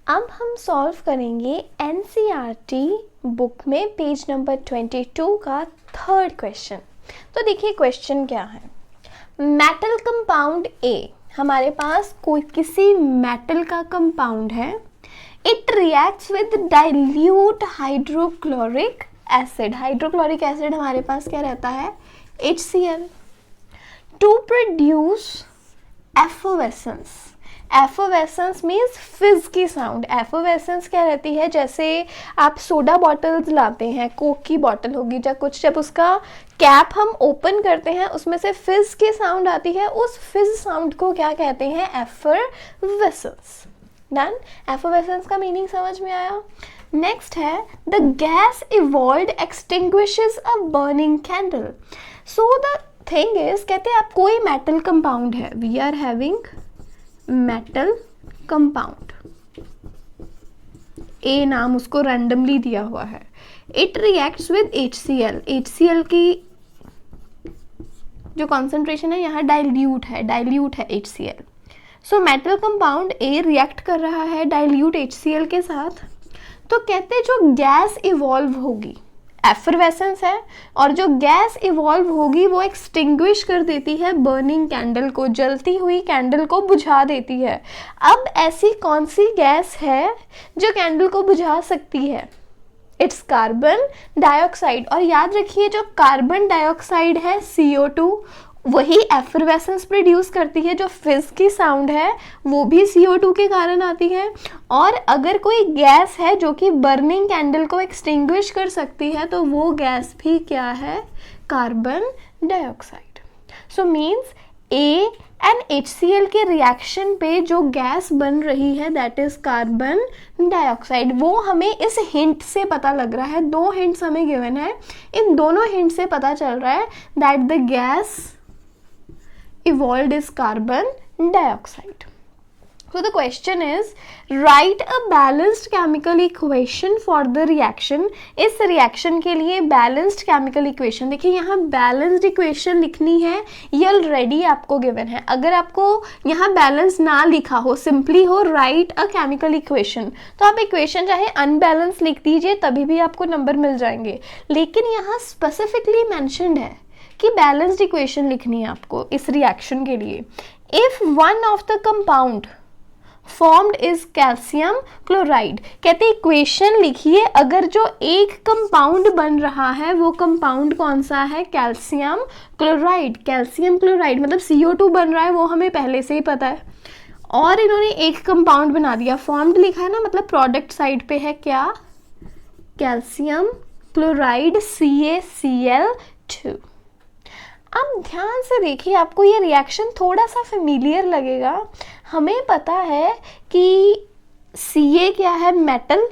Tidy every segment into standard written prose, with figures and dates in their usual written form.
अब हम सॉल्व करेंगे एनसीईआरटी बुक में पेज नंबर 22 का थर्ड क्वेश्चन। तो देखिए क्वेश्चन क्या है। मेटल कंपाउंड ए, हमारे पास कोई किसी मेटल का कंपाउंड है। It reacts with dilute hydrochloric acid. Hydrochloric acid हमारे पास क्या रहता है, HCl, टू प्रोड्यूस एफोवेसेंस। एफोवेसेंस मीन्स फिज की साउंड। एफोवेसेंस क्या रहती है, जैसे आप सोडा बॉटल्स लाते हैं, कोक की बॉटल होगी या कुछ, जब उसका कैप हम ओपन करते हैं उसमें से फिज की साउंड आती है, उस फिज साउंड को क्या कहते हैं, एफोवेसेंस। डन। एफोवेसेंस का मीनिंग समझ में आया। नेक्स्ट है the gas evolved extinguishes a burning candle. So the thing is, कहते हैं आप कोई मेटल कंपाउंड है, we are having metal compound, A नाम उसको रैंडमली दिया हुआ है। It reacts with HCl। HCl की जो कॉन्सेंट्रेशन है यहाँ डाइल्यूट है HCl। सो मेटल कंपाउंड ए रिएक्ट कर रहा है डाइल्यूट HCl के साथ। तो कहते हैं जो गैस इवॉल्व होगी, एफरवेसेंस है, और जो गैस इवॉल्व होगी वो एक्सटिंग्विश कर देती है बर्निंग कैंडल को, जलती हुई कैंडल को बुझा देती है। अब ऐसी कौन सी गैस है जो कैंडल को बुझा सकती है, इट्स कार्बन डाइऑक्साइड। और याद रखिए जो कार्बन डाइऑक्साइड है CO2, वही एफरवेसेंस प्रोड्यूस करती है। जो फिज की साउंड है वो भी CO2 के कारण आती है। और अगर कोई गैस है जो कि बर्निंग कैंडल को एक्सटिंग्विश कर सकती है तो वो गैस भी क्या है, carbon dioxide. So means A and HCl के रिएक्शन पे जो गैस बन रही है दैट इज कार्बन डाइऑक्साइड। वो हमें इस हिंट से पता लग रहा है, दो हिंट्स हमें गिवन है, इन दोनों हिंट से पता चल रहा है that the gas evolved is carbon dioxide. So the question is, write a balanced chemical equation for the reaction. इस reaction के लिए balanced chemical equation, देखिए यहाँ balanced equation लिखनी है, ये already आपको given है। अगर आपको यहाँ balance ना लिखा हो, simply हो write a chemical equation, तो आप equation चाहे unbalanced लिख दीजिए तभी भी आपको नंबर मिल जाएंगे। लेकिन यहाँ specifically mentioned है कि बैलेंस्ड इक्वेशन लिखनी है आपको इस रिएक्शन के लिए। If one of the compound formed is calcium chloride, कहते इक्वेशन लिखिए अगर जो एक कंपाउंड बन रहा है वो कंपाउंड कौन सा है, कैल्शियम क्लोराइड। कैल्शियम क्लोराइड मतलब CO2 बन रहा है, वो हमें पहले से ही पता है। और इन्होंने एक कंपाउंड बना दिया, फॉर्म्ड लिखा है ना, मतलब प्रोडक्ट साइड पे है क्या, कैल्शियम क्लोराइड CaCl2। अब ध्यान से देखिए, आपको ये रिएक्शन थोड़ा सा फेमिलियर लगेगा। हमें पता है कि Ca क्या है, मेटल,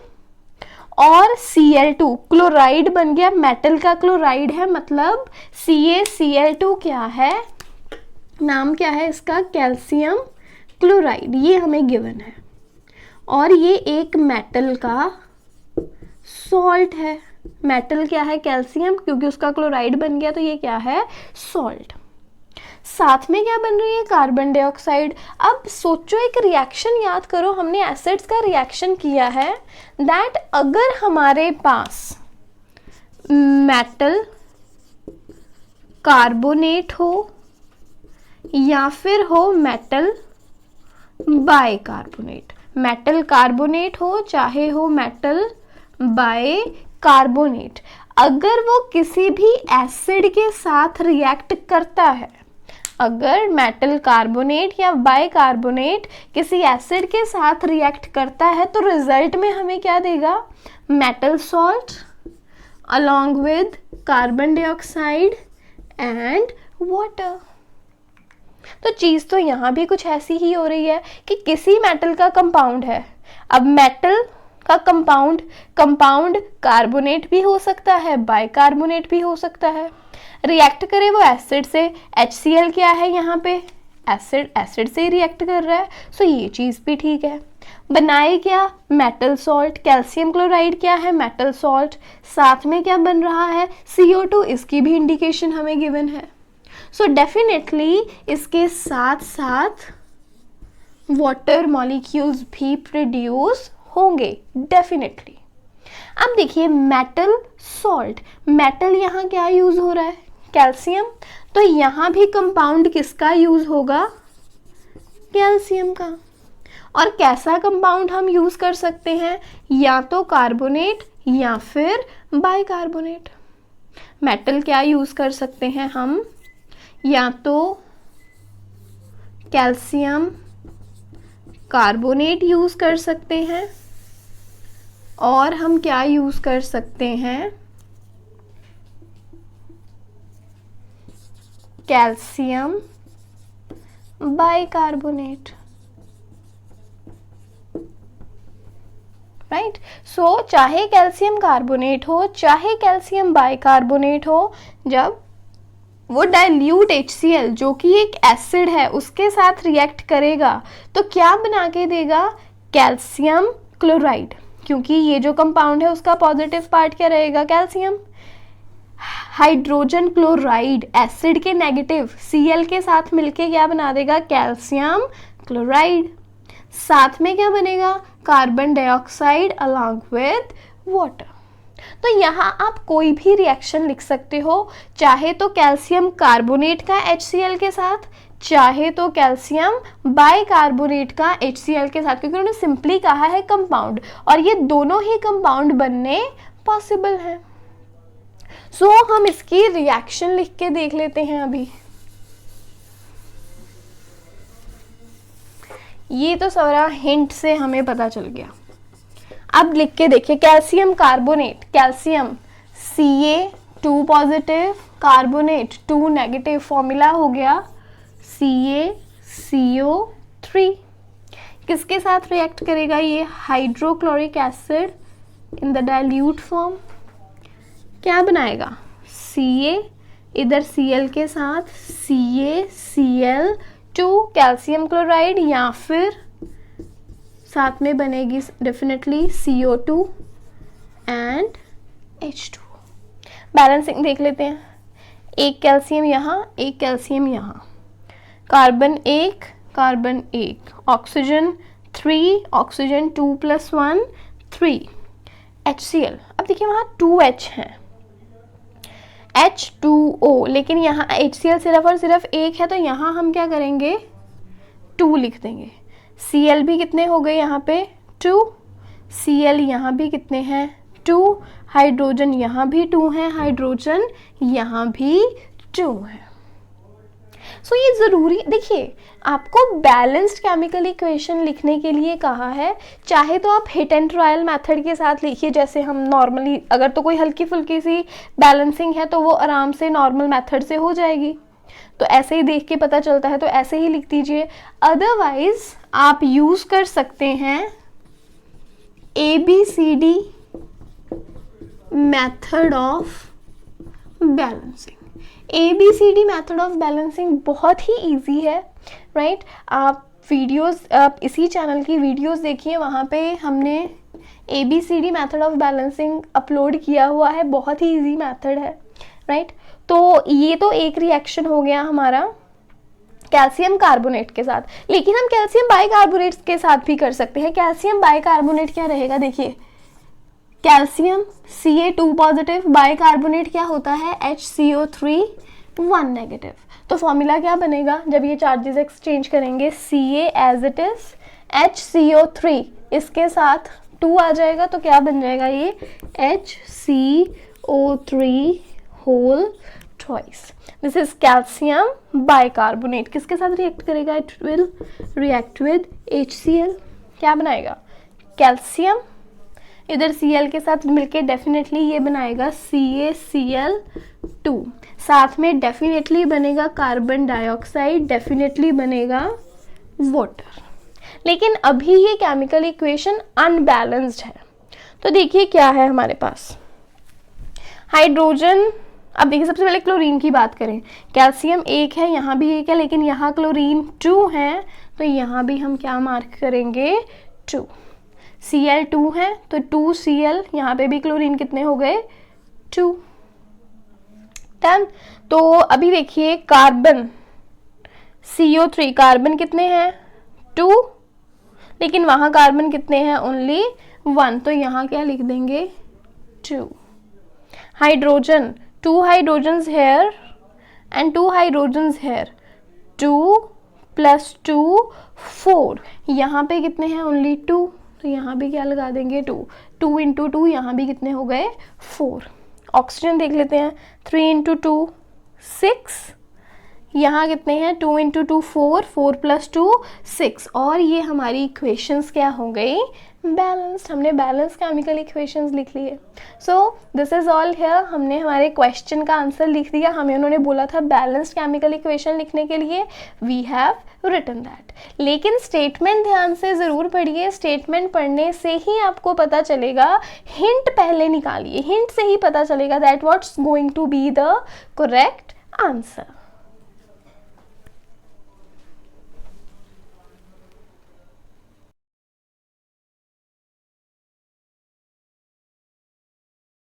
और Cl2 क्लोराइड बन गया, मेटल का क्लोराइड है, मतलब CaCl2 क्या है, नाम क्या है इसका, कैल्शियम क्लोराइड। ये हमें गिवन है और ये एक मेटल का सॉल्ट है। मेटल क्या है, कैल्शियम, क्योंकि उसका क्लोराइड बन गया तो ये क्या है, सॉल्ट। साथ में क्या बन रही है, कार्बन डाइऑक्साइड। अब सोचो, एक रिएक्शन याद करो, हमने एसिड्स का रिएक्शन किया है, दैट अगर हमारे पास मेटल कार्बोनेट हो या फिर हो मेटल बाइकार्बोनेट, मेटल कार्बोनेट हो चाहे हो मेटल बाय कार्बोनेट, अगर वो किसी भी एसिड के साथ रिएक्ट करता है, अगर मेटल कार्बोनेट या बाइकार्बोनेट किसी एसिड के साथ रिएक्ट करता है तो रिजल्ट में हमें क्या देगा, metal salt along with carbon dioxide and water. तो चीज तो यहाँ भी कुछ ऐसी ही हो रही है कि किसी मेटल का कंपाउंड है, अब मेटल का कंपाउंड कार्बोनेट भी हो सकता है, बाइकार्बोनेट भी हो सकता है, रिएक्ट करे वो एसिड से, HCl क्या है यहाँ पे, एसिड से ही रिएक्ट कर रहा है, सो ये चीज़ भी ठीक है। बनाए क्या, मेटल सॉल्ट, कैल्शियम क्लोराइड क्या है, मेटल सॉल्ट, साथ में क्या बन रहा है, CO2, इसकी भी इंडिकेशन हमें गिवन है। सो डेफिनेटली इसके साथ साथ वाटर मॉलिक्यूल्स भी प्रोड्यूस होंगे डेफिनेटली। अब देखिए मेटल सॉल्ट, मेटल यहाँ क्या यूज हो रहा है, कैल्शियम, तो यहाँ भी कंपाउंड किसका यूज होगा, कैल्शियम का। और कैसा कंपाउंड हम यूज कर सकते हैं, या तो कार्बोनेट या फिर बाइकार्बोनेट। मेटल क्या यूज कर सकते हैं हम, या तो कैल्शियम कार्बोनेट यूज कर सकते हैं, और हम क्या यूज कर सकते हैं, कैल्शियम बाइकार्बोनेट, राइट। सो चाहे कैल्शियम कार्बोनेट हो चाहे कैल्शियम बाइकार्बोनेट हो, जब वो डाइल्यूट HCl जो कि एक एसिड है उसके साथ रिएक्ट करेगा तो क्या बना के देगा, कैल्शियम क्लोराइड, क्योंकि ये जो कंपाउंड है उसका पॉजिटिव पार्ट क्या रहेगा, कैल्शियम। हाइड्रोजन क्लोराइड एसिड के नेगेटिव Cl के साथ मिलके क्या बना देगा, कैल्शियम क्लोराइड। साथ में क्या बनेगा, carbon dioxide along with water. तो यहाँ आप कोई भी रिएक्शन लिख सकते हो, चाहे तो कैल्शियम कार्बोनेट का HCl के साथ, चाहे तो कैल्शियम बाइकार्बोनेट का HCl के साथ, क्योंकि उन्होंने सिंपली कहा है कंपाउंड, और ये दोनों ही कंपाउंड बनने पॉसिबल हैं। सो हम इसकी रिएक्शन लिख के देख लेते हैं अभी। ये तो सारा हिंट से हमें पता चल गया। अब लिख के देखिए, calcium carbonate, calcium Ca2 positive, carbonate 2 negative, formula हो गया CaCO3। किसके साथ रिएक्ट करेगा ये, hydrochloric acid in the dilute form, क्या बनाएगा, Ca, इधर Cl के साथ CaCl2 कैल्शियम क्लोराइड, या फिर साथ में बनेगी definitely CO2 and H2। Balancing देख लेते हैं, एक कैल्शियम यहाँ, एक कैल्शियम यहाँ, carbon 1 carbon 1, oxygen 3 oxygen 2 + 1 3, HCl। अब देखिए वहाँ 2H हैं, H2O, लेकिन यहाँ HCl सिर्फ और सिर्फ एक है, तो यहाँ हम क्या करेंगे, 2 लिख देंगे। Cl भी कितने हो गए यहाँ पे, 2, Cl यहाँ भी कितने हैं, 2, हाइड्रोजन यहाँ भी 2 हैं, हाइड्रोजन यहाँ भी 2 हैं। सो ये ज़रूरी, देखिए आपको बैलेंस्ड केमिकल इक्वेशन लिखने के लिए कहा है, चाहे तो आप हिट एंड ट्रायल मेथड के साथ लिखिए, जैसे हम नॉर्मली, अगर तो कोई हल्की फुल्की सी बैलेंसिंग है तो वो आराम से नॉर्मल मेथड से हो जाएगी, तो ऐसे ही देख के पता चलता है तो ऐसे ही लिख दीजिए। अदरवाइज आप यूज कर सकते हैं ABCD method of balancing. ABCD method of balancing बहुत ही इजी है, राइट। आप वीडियोस, आप इसी चैनल की वीडियोस देखिए, वहाँ पे हमने ABCD method of balancing upload किया हुआ है, बहुत ही इजी मेथड है, राइट। तो ये तो एक रिएक्शन हो गया हमारा कैल्शियम कार्बोनेट के साथ, लेकिन हम कैल्शियम बाइकार्बोनेट के साथ भी कर सकते हैं। कैल्शियम बाइकार्बोनेट क्या रहेगा, देखिए कैल्शियम Ca2 पॉजिटिव, बाइकार्बोनेट क्या होता है, HCO3 1 नेगेटिव। तो फॉर्मूला क्या बनेगा, जब ये चार्जेस एक्सचेंज करेंगे, Ca as it is, HCO3 इसके साथ 2 आ जाएगा, तो क्या बन जाएगा ये, HCO3 whole twice. This is calcium bicarbonate, किसके साथ रिएक्ट करेगा, it will react with HCl, क्या बनाएगा, कैल्शियम, इधर Cl के साथ मिलके डेफिनेटली ये बनाएगा CaCl2, साथ में डेफिनेटली बनेगा कार्बन डाइऑक्साइड, डेफिनेटली बनेगा वाटर। लेकिन अभी ये केमिकल इक्वेशन अनबैलेंस्ड है, तो देखिए क्या है हमारे पास, हाइड्रोजन। अब देखिए सबसे पहले क्लोरीन की बात करें, कैल्शियम 1 है, यहाँ भी 1 है, लेकिन यहाँ क्लोरीन 2 है, तो यहाँ भी हम क्या मार्क करेंगे, 2। Cl2 है तो 2Cl, यहाँ पे भी क्लोरीन कितने हो गए, 2। डन। तो अभी देखिए कार्बन CO3, कार्बन कितने हैं, 2, लेकिन वहाँ कार्बन कितने हैं, ओनली 1, तो यहाँ क्या लिख देंगे 2. Hydrogen, 2 hydrogens here and 2 hydrogens here, 2 + 2 4, यहाँ पे कितने हैं, ओनली 2, तो यहाँ भी क्या लगा देंगे 2. 2 × 2 यहाँ भी कितने हो गए 4. ऑक्सीजन देख लेते हैं, 3 × 2 6, यहाँ कितने हैं 2 × 2 4, 4 + 2 6, और ये हमारी इक्वेशंस क्या हो गई, बैलेंस्ड. हमने बैलेंस केमिकल इक्वेशंस लिख लिए. So this is all here. हमने हमारे क्वेश्चन का आंसर लिख दिया. हमें उन्होंने बोला था बैलेंस्ड केमिकल इक्वेशन लिखने के लिए, वी हैव रिटन दैट. लेकिन स्टेटमेंट ध्यान से ज़रूर पढ़िए. स्टेटमेंट पढ़ने से ही आपको पता चलेगा, हिंट पहले निकालिए, हिंट से ही पता चलेगा that what's going to be the correct answer.